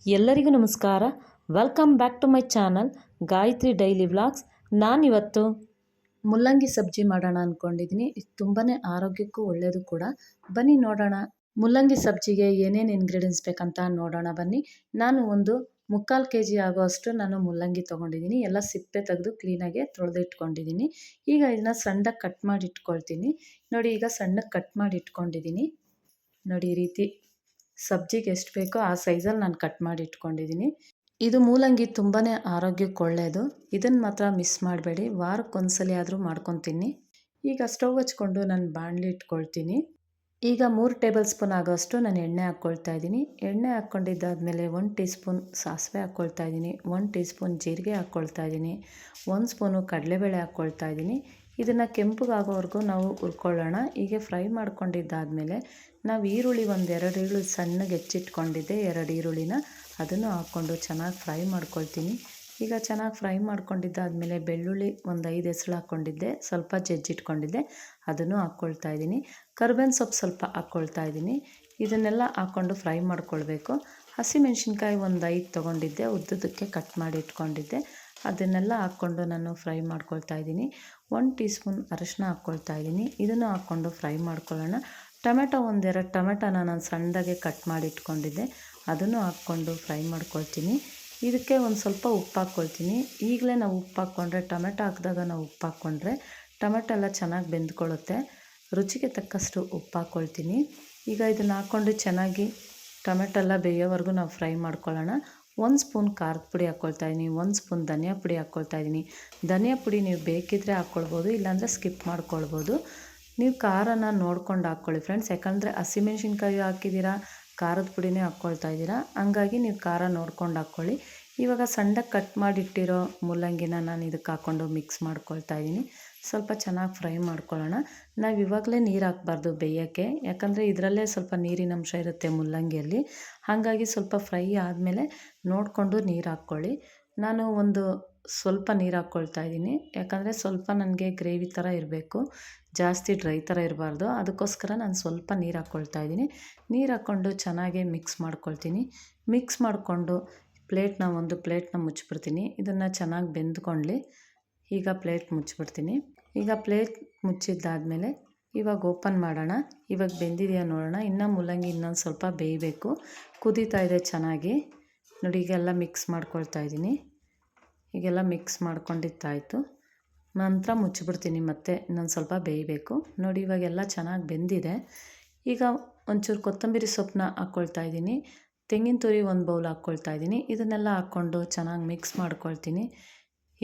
ಎಲ್ಲರಿಗೂ ನಮಸ್ಕಾರ. Welcome back to my channel Gayatri daily vlogs. ನಾನಿವತ್ತು ಮುಲ್ಲಂಗಿ ಸಬ್ಜಿ ಮಾಡೋಣ ಅಂದ್ಕೊಂಡಿದ್ದೀನಿ. ಇದು ತುಂಬಾ ಆರೋಗ್ಯಕ್ಕೂ ಒಳ್ಳೆಯದು ಕೂಡ. ಬನ್ನಿ ನೋಡೋಣ ಮುಲ್ಲಂಗಿ ಸಬ್ಜಿಗೆ ಏನೇನು ಇಂಗ್ರೀಡಿಯೆಂಟ್ಸ್ ಬೇಕಂತ ನೋಡೋಣ ಬನ್ನಿ. ನಾನು ಒಂದು 3/4 kg ಆಗೋಷ್ಟು ನಾನು ಮುಲ್ಲಂಗಿ ತೊಗೊಂಡಿದ್ದೀನಿ. ಎಲ್ಲ ಸಿಪ್ಪೆ ತೆಗೆದು ಕ್ಲೀನಾಗಿ ತೊಳೆದು ಇಟ್ಕೊಂಡಿದ್ದೀನಿ. ಈಗ ಇದನ್ನು ಸಣ್ಣಗೆ ಕಟ್ ಮಾಡಿ ಇಟ್ಕೊಳ್ತೀನಿ. ನೋಡಿ, ಈಗ ಸಣ್ಣಗೆ ಕಟ್ ಮಾಡಿ ಇಟ್ಕೊಂಡಿದ್ದೀನಿ. ನೋಡಿ, ಈ ರೀತಿ ಸಬ್ಜಿಗೆ ಎಷ್ಟು ಬೇಕೋ ಆ ಸೈಜಲ್ಲಿ ನಾನು ಕಟ್ ಮಾಡಿ ಇಟ್ಕೊಂಡಿದ್ದೀನಿ. ಇದು ಮೂಲಂಗಿ ತುಂಬಾ ಆರೋಗ್ಯಕ್ಕೆ ಒಳ್ಳೆಯದು. ಇದನ್ನು ಮಾತ್ರ ಮಿಸ್ ಮಾಡಬೇಡಿ. ವಾರಕ್ಕೊಂದ್ಸಲಿ ಆದರೂ ಮಾಡ್ಕೊತೀನಿ. ಈಗ ಸ್ಟವ್ ಹಚ್ಕೊಂಡು ನಾನು ಬಾಣಲಿ ಇಟ್ಕೊಳ್ತೀನಿ. ಈಗ 3 ಟೇಬಲ್ ಸ್ಪೂನ್ ಆಗೋಷ್ಟು ನಾನು ಎಣ್ಣೆ ಹಾಕ್ಕೊಳ್ತಾ ಇದ್ದೀನಿ. ಎಣ್ಣೆ ಹಾಕ್ಕೊಂಡಿದ್ದಾದಮೇಲೆ 1 ಟೀ ಸ್ಪೂನ್ ಸಾಸಿವೆ ಹಾಕ್ಕೊಳ್ತಾ ಇದ್ದೀನಿ, 1 ಟೀ ಸ್ಪೂನ್ ಜೀರಿಗೆ ಹಾಕ್ಕೊಳ್ತಾ ಇದ್ದೀನಿ, 1 ಸ್ಪೂನು ಕಡಲೆಬೇಳೆ ಹಾಕ್ಕೊಳ್ತಾ ಇದ್ದೀನಿ. ಇದನ್ನು ಕೆಂಪಗಾಗೋವರೆಗೂ ನಾವು ಹುರ್ಕೊಳ್ಳೋಣ. ಹೀಗೆ ಫ್ರೈ ಮಾಡ್ಕೊಂಡಿದ್ದಾದಮೇಲೆ ನಾವು ಈರುಳ್ಳಿ 2 ಈರುಳ್ಳಿ ಸಣ್ಣಗೆ ಹೆಚ್ಚಿಟ್ಕೊಂಡಿದ್ದೆ, 2 ಈರುಳ್ಳಿನ ಅದನ್ನು ಹಾಕ್ಕೊಂಡು ಚೆನ್ನಾಗಿ ಫ್ರೈ ಮಾಡ್ಕೊಳ್ತೀನಿ. ಈಗ ಚೆನ್ನಾಗಿ ಫ್ರೈ ಮಾಡ್ಕೊಂಡಿದ್ದಾದಮೇಲೆ ಬೆಳ್ಳುಳ್ಳಿ 5 ಹೆಸಳು ಹಾಕ್ಕೊಂಡಿದ್ದೆ, ಸ್ವಲ್ಪ ಜಜ್ಜಿಟ್ಕೊಂಡಿದ್ದೆ, ಅದನ್ನು ಹಾಕ್ಕೊಳ್ತಾ ಇದ್ದೀನಿ. ಕರ್ಬೇವಿನ ಸೊಪ್ಪು ಸ್ವಲ್ಪ ಹಾಕ್ಕೊಳ್ತಾ ಇದ್ದೀನಿ. ಇದನ್ನೆಲ್ಲ ಹಾಕ್ಕೊಂಡು ಫ್ರೈ ಮಾಡ್ಕೊಳ್ಬೇಕು. ಹಸಿಮೆಣ್ಸಿನ್ಕಾಯಿ 5 ತೊಗೊಂಡಿದ್ದೆ, ಉದ್ದುದಕ್ಕೆ ಕಟ್ ಮಾಡಿ ಇಟ್ಕೊಂಡಿದ್ದೆ, ಅದನ್ನೆಲ್ಲ ಹಾಕ್ಕೊಂಡು ನಾನು ಫ್ರೈ ಮಾಡ್ಕೊಳ್ತಾ ಇದ್ದೀನಿ. 1 ಟೀ ಸ್ಪೂನ್ ಅರಿಶಿನ ಹಾಕ್ಕೊಳ್ತಾ ಇದ್ದೀನಿ. ಇದನ್ನು ಹಾಕ್ಕೊಂಡು ಫ್ರೈ ಮಾಡ್ಕೊಳ್ಳೋಣ. ಟೊಮೆಟೊ 2 ಟೊಮೆಟೊನ ನಾನು ಸಣ್ಣದಾಗೆ ಕಟ್ ಮಾಡಿ ಇಟ್ಕೊಂಡಿದ್ದೆ, ಅದನ್ನು ಹಾಕ್ಕೊಂಡು ಫ್ರೈ ಮಾಡ್ಕೊಳ್ತೀನಿ. ಇದಕ್ಕೆ ಒಂದು ಸ್ವಲ್ಪ ಉಪ್ಪು ಹಾಕ್ಕೊಳ್ತೀನಿ. ಈಗಲೇ ನಾವು ಉಪ್ಪು ಹಾಕ್ಕೊಂಡ್ರೆ, ಟೊಮೆಟೊ ಹಾಕಿದಾಗ ನಾವು ಉಪ್ಪು ಹಾಕ್ಕೊಂಡ್ರೆ ಟೊಮೆಟೊ ಎಲ್ಲ ಚೆನ್ನಾಗಿ ಬೆಂದ್ಕೊಳ್ಳುತ್ತೆ. ರುಚಿಗೆ ತಕ್ಕಷ್ಟು ಉಪ್ಪು ಹಾಕ್ಕೊಳ್ತೀನಿ. ಈಗ ಇದನ್ನು ಹಾಕ್ಕೊಂಡು ಚೆನ್ನಾಗಿ ಟೊಮೆಟೊ ಎಲ್ಲ ಬೇಯೋವರೆಗೂ ನಾವು ಫ್ರೈ ಮಾಡ್ಕೊಳ್ಳೋಣ. 1 ಸ್ಪೂನ್ ಖಾರದ ಪುಡಿ ಹಾಕ್ಕೊಳ್ತಾ ಇದ್ದೀನಿ, 1 ಸ್ಪೂನ್ ಧನಿಯಾ ಪುಡಿ ಹಾಕ್ಕೊಳ್ತಾ ಇದ್ದೀನಿ. ಧನಿಯಾ ಪುಡಿ ನೀವು ಬೇಕಿದ್ದರೆ ಹಾಕ್ಕೊಳ್ಬೋದು, ಇಲ್ಲಾಂದರೆ ಸ್ಕಿಪ್ ಮಾಡ್ಕೊಳ್ಬೋದು. ನೀವು ಖಾರನ ನೋಡ್ಕೊಂಡು ಹಾಕ್ಕೊಳ್ಳಿ ಫ್ರೆಂಡ್ಸ್. ಯಾಕಂದರೆ ಹಸಿಮೆಣ್ಸಿನ್ಕಾಯಿ ಹಾಕಿದ್ದೀರಾ, ಖಾರದ ಪುಡಿನೇ ಹಾಕ್ಕೊಳ್ತಾ ಇದ್ದೀರಾ, ಹಂಗಾಗಿ ನೀವು ಖಾರ ನೋಡ್ಕೊಂಡು ಹಾಕ್ಕೊಳ್ಳಿ. ಇವಾಗ ಸಣ್ಣಗೆ ಕಟ್ ಮಾಡಿಟ್ಟಿರೋ ಮುಲ್ಲಂಗಿನ ನಾನು ಇದಕ್ಕೆ ಹಾಕ್ಕೊಂಡು ಮಿಕ್ಸ್ ಮಾಡ್ಕೊಳ್ತಾ ಇದ್ದೀನಿ. ಸ್ವಲ್ಪ ಚೆನ್ನಾಗಿ ಫ್ರೈ ಮಾಡ್ಕೊಳ್ಳೋಣ. ನಾವು ಇವಾಗಲೇ ನೀರು ಹಾಕಬಾರ್ದು ಬೇಯೋಕ್ಕೆ, ಯಾಕಂದರೆ ಇದರಲ್ಲೇ ಸ್ವಲ್ಪ ನೀರಿನ ಅಂಶ ಇರುತ್ತೆ ಮುಲ್ಲಂಗಿಯಲ್ಲಿ. ಹಾಗಾಗಿ ಸ್ವಲ್ಪ ಫ್ರೈ ಆದಮೇಲೆ ನೋಡಿಕೊಂಡು ನೀರು ಹಾಕ್ಕೊಳ್ಳಿ. ನಾನು ಸ್ವಲ್ಪ ನೀರು ಹಾಕ್ಕೊಳ್ತಾ ಇದ್ದೀನಿ, ಯಾಕಂದರೆ ಸ್ವಲ್ಪ ನನಗೆ ಗ್ರೇವಿ ಥರ ಇರಬೇಕು, ಜಾಸ್ತಿ ಡ್ರೈ ಥರ ಇರಬಾರ್ದು. ಅದಕ್ಕೋಸ್ಕರ ನಾನು ಸ್ವಲ್ಪ ನೀರು ಹಾಕ್ಕೊಳ್ತಾ ಇದ್ದೀನಿ. ನೀರು ಹಾಕ್ಕೊಂಡು ಚೆನ್ನಾಗಿ ಮಿಕ್ಸ್ ಮಾಡ್ಕೊಳ್ತೀನಿ. ಮಿಕ್ಸ್ ಮಾಡಿಕೊಂಡು ಒಂದು ಪ್ಲೇಟ್ನ ಮುಚ್ಚಿಬಿಡ್ತೀನಿ. ಇದನ್ನು ಚೆನ್ನಾಗಿ ಬೆಂದ್ಕೊಳ್ಳಿ. ಈಗ ಪ್ಲೇಟ್ ಮುಚ್ಚಿಬಿಡ್ತೀನಿ. ಈಗ ಪ್ಲೇಟ್ ಮುಚ್ಚಿದ್ದಾದಮೇಲೆ ಇವಾಗ ಓಪನ್ ಮಾಡೋಣ. ಇವಾಗ ಬೆಂದಿದೆಯಾ ನೋಡೋಣ. ಇನ್ನು ಮುಲ್ಲಂಗಿ ಇನ್ನೊಂದು ಸ್ವಲ್ಪ ಬೇಯಬೇಕು. ಕುದೀತಾ ಇದೆ ಚೆನ್ನಾಗಿ. ನೋಡಿ, ಈಗೆಲ್ಲ ಮಿಕ್ಸ್ ಮಾಡ್ಕೊಳ್ತಾ ಇದ್ದೀನಿ. ಹೀಗೆಲ್ಲ ಮಿಕ್ಸ್ ಮಾಡ್ಕೊಂಡಿದ್ದಾಯಿತು. ನಂತರ ಮುಚ್ಚಿಬಿಡ್ತೀನಿ, ಮತ್ತೆ ಇನ್ನೊಂದು ಸ್ವಲ್ಪ ಬೇಯಬೇಕು. ನೋಡಿ, ಇವಾಗೆಲ್ಲ ಚೆನ್ನಾಗಿ ಬೆಂದಿದೆ. ಈಗ ಒಂಚೂರು ಕೊತ್ತಂಬರಿ ಸೊಪ್ಪನ್ನ ಹಾಕ್ಕೊಳ್ತಾ ಇದ್ದೀನಿ. ತೆಂಗಿನ ತುರಿ 1 ಬೌಲ್ ಹಾಕ್ಕೊಳ್ತಾ ಇದ್ದೀನಿ. ಇದನ್ನೆಲ್ಲ ಹಾಕ್ಕೊಂಡು ಚೆನ್ನಾಗಿ ಮಿಕ್ಸ್ ಮಾಡ್ಕೊಳ್ತೀನಿ.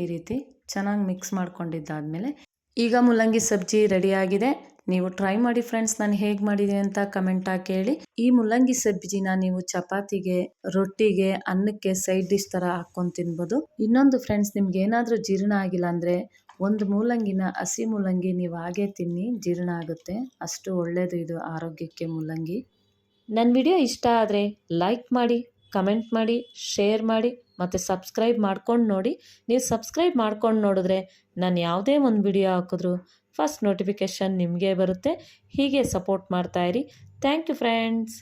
ಈ ರೀತಿ ಚೆನ್ನಾಗಿ ಮಿಕ್ಸ್ ಮಾಡ್ಕೊಂಡಿದ್ದಾದಮೇಲೆ ಈಗ ಮುಲ್ಲಂಗಿ ಸಬ್ಜಿ ರೆಡಿಯಾಗಿದೆ. ನೀವು ಟ್ರೈ ಮಾಡಿ ಫ್ರೆಂಡ್ಸ್. ನಾನು ಹೇಗೆ ಮಾಡಿದ್ದೀನಿ ಅಂತ ಕಮೆಂಟ್ ಹಾಕಿ ಹೇಳಿ. ಈ ಮುಲ್ಲಂಗಿ ಸಬ್ಜಿನ ನೀವು ಚಪಾತಿಗೆ, ರೊಟ್ಟಿಗೆ, ಅನ್ನಕ್ಕೆ ಸೈಡ್ ಡಿಶ್ ಥರ ಹಾಕ್ಕೊಂಡು ತಿನ್ಬೋದು. ಇನ್ನೊಂದು ಫ್ರೆಂಡ್ಸ್, ನಿಮ್ಗೆ ಏನಾದರೂ ಜೀರ್ಣ ಆಗಿಲ್ಲ ಅಂದರೆ ಹಸಿ ಮುಲ್ಲಂಗಿ ನೀವು ಹಾಗೆ ತಿನ್ನಿ, ಜೀರ್ಣ ಆಗುತ್ತೆ. ಅಷ್ಟು ಒಳ್ಳೆಯದು ಇದು ಆರೋಗ್ಯಕ್ಕೆ ಮುಲ್ಲಂಗಿ. ನನ್ನ ವಿಡಿಯೋ ಇಷ್ಟ ಆದರೆ ಲೈಕ್ ಮಾಡಿ, ಕಮೆಂಟ್ ಮಾಡಿ, ಶೇರ್ ಮಾಡಿ ಮತ್ತು ಸಬ್ಸ್ಕ್ರೈಬ್ ಮಾಡ್ಕೊಂಡು ನೋಡಿ. ನೀವು ಸಬ್ಸ್ಕ್ರೈಬ್ ಮಾಡ್ಕೊಂಡು ನೋಡಿದ್ರೆ ನಾನು ಯಾವುದೇ ಒಂದು ವಿಡಿಯೋ ಹಾಕಿದ್ರೂ ಫಸ್ಟ್ ನೋಟಿಫಿಕೇಷನ್ ನಿಮಗೆ ಬರುತ್ತೆ. ಹೀಗೆ ಸಪೋರ್ಟ್ ಮಾಡ್ತಾಯಿರಿ. Thank you friends.